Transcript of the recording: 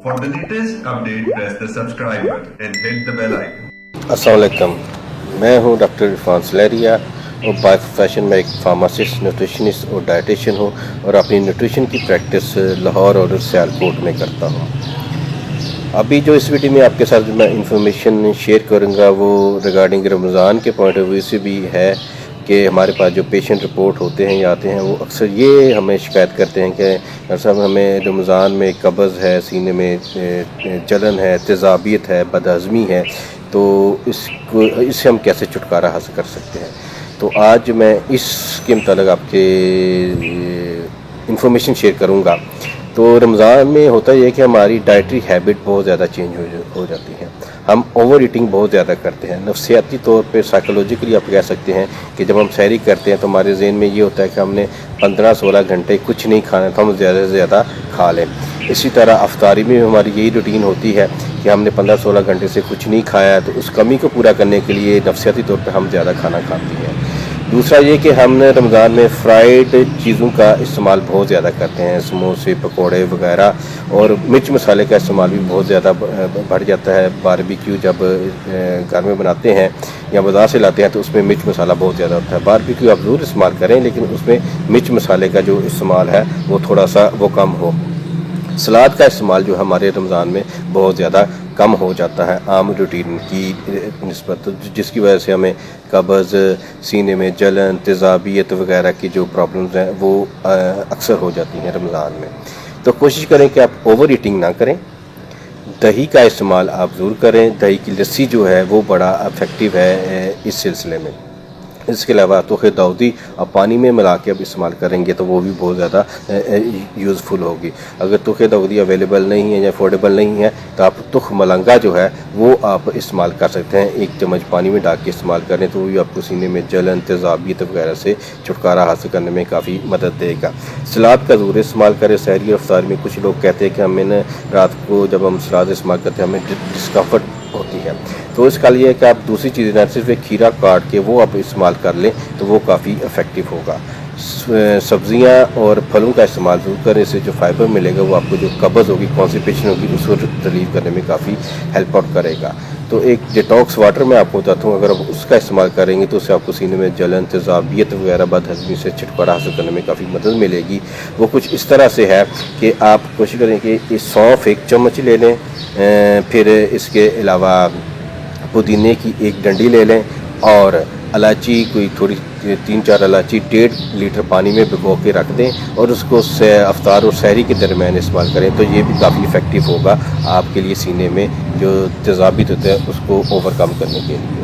For the latest update, press the subscribe button and hit the bell icon. अस्सलाम वालेकुम, मैं हूं doctor Irfan Saleria और बाय प्रोफेशन में एक फार्मासिस्ट, न्यूट्रिशनिस्ट और डाइटिशियन हूं और अपनी न्यूट्रिशन की प्रैक्टिस लाहौर और सियालकोट में करता हूं। अभी जो इस वीडियो में आपके साथ मैं इंफॉर्मेशन शेयर करूंगा वो रिगार्डिंग रमज़ान के पॉइंट ऑफ व्यू से भी है कि हमारे पास जो पेशेंट रिपोर्ट होते हैं या आते हैं वो अक्सर ये हमें शिकायत करते हैं कि डॉक्टर साहब हमें रमज़ान में कब्ज़ है, सीने में जलन है, तेज़ाबियत है, बदहज़मी है, तो इससे हम कैसे छुटकारा हासिल कर सकते हैं। तो आज मैं इसके मतलब आपके इंफॉर्मेशन शेयर करूँगा। तो रमज़ान में होता यह है कि हमारी डाइटरी हैबिट बहुत ज़्यादा चेंज हो जाती है। हम ओवर ईटिंग बहुत ज़्यादा करते हैं। नफ्सियाती तौर पे साइकोलॉजिकली आप कह सकते हैं कि जब हम सहरी करते हैं तो हमारे ज़हन में ये होता है कि हमने 15-16 घंटे कुछ नहीं खाना तो हम ज़्यादा से ज़्यादा खा लें। इसी तरह अफ्तारी में हमारी यही रूटीन होती है कि हमने 15-16 घंटे से कुछ नहीं खाया तो उस कमी को पूरा करने के लिए नफ्सियाती तौर पर हम ज़्यादा खाना खाते हैं। दूसरा ये कि हम रमज़ान में फ्राइड चीज़ों का इस्तेमाल बहुत ज़्यादा करते हैं, समोसे, पकोड़े वगैरह, और मिर्च मसाले का इस्तेमाल भी बहुत ज़्यादा बढ़ जाता है। बारबेक्यू जब घर में बनाते हैं या बाज़ार से लाते हैं तो उसमें मिर्च मसाला बहुत ज़्यादा होता है। बारबेक्यू आप ज़रूर इस्तेमाल करें लेकिन उसमें मिर्च मसाले का जो इस्तेमाल है वो थोड़ा सा कम हो। सलाद का इस्तेमाल जो हमारे रमज़ान में बहुत ज़्यादा कम हो जाता है आम रूटीन की निस्बत, जिसकी वजह से हमें कब्ज़, सीने में जलन, तेज़ाबियत वगैरह की जो प्रॉब्लम्स हैं वो अक्सर हो जाती हैं रमज़ान में। तो कोशिश करें कि आप ओवर ईटिंग ना करें। दही का इस्तेमाल आप ज़रूर करें। दही की लस्सी जो है वो बड़ा इफ़ेक्टिव है इस सिलसिले में। इसके अलावा तुख़ दाऊदी आप पानी में मिला के अब इस्तेमाल करेंगे तो वो भी बहुत ज़्यादा यूज़फुल होगी। अगर तुख़ दाऊदी अवेलेबल नहीं है या अफोर्डेबल नहीं है तो आप तुख़ मलंगा जो है वो आप इस्तेमाल कर सकते हैं। 1 चम्मच पानी में डाल के इस्तेमाल करें तो वो भी आपको सीने में जलन, तेज़ाबियत वगैरह से छुटकारा हासिल करने में काफ़ी मदद देगा। सलाद का ज़रूर इस्तेमाल करें। सहरी और अफ्तार में कुछ लोग कहते हैं कि हमें रात को जब हम सलाद इस्तेमाल करते हैं हमें डिस्कम्फर्ट होती है, तो इसका लिए है कि आप दूसरी चीज़ें ना सिर्फ एक खीरा काट के वो आप इस्तेमाल कर लें तो वो काफ़ी इफ़ेक्टिव होगा। सब्ज़ियाँ और फलों का इस्तेमाल ज़रूर करें। इससे जो फाइबर मिलेगा वो आपको जो कब्ज़ होगी, कॉन्स्टिपेशन होगी, उसको रिलीव करने में काफ़ी हेल्प आउट करेगा। तो एक डिटॉक्स वाटर मैं आपको बताता हूँ, अगर आप उसका इस्तेमाल करेंगे तो उससे आपको सीने में जलन, तेज़ाबियत वगैरह, बदहज़मी से छुटकारा हासिल करने में काफ़ी मदद मिलेगी। वो कुछ इस तरह से है कि आप कोशिश करें कि सौंफ 1 चम्मच ले लें, फिर इसके अलावा पुदीने की 1 डंडी ले लें और इलायची कोई थोड़ी 3-4 इलायची 1.5 लीटर पानी में भिगो के रख दें और उसको अफ्तार और सहरी के दरमियान इस्तेमाल करें तो ये भी काफ़ी इफ़ेक्टिव होगा आपके लिए सीने में जो तेज़ाबियत होता है उसको ओवरकम करने के लिए।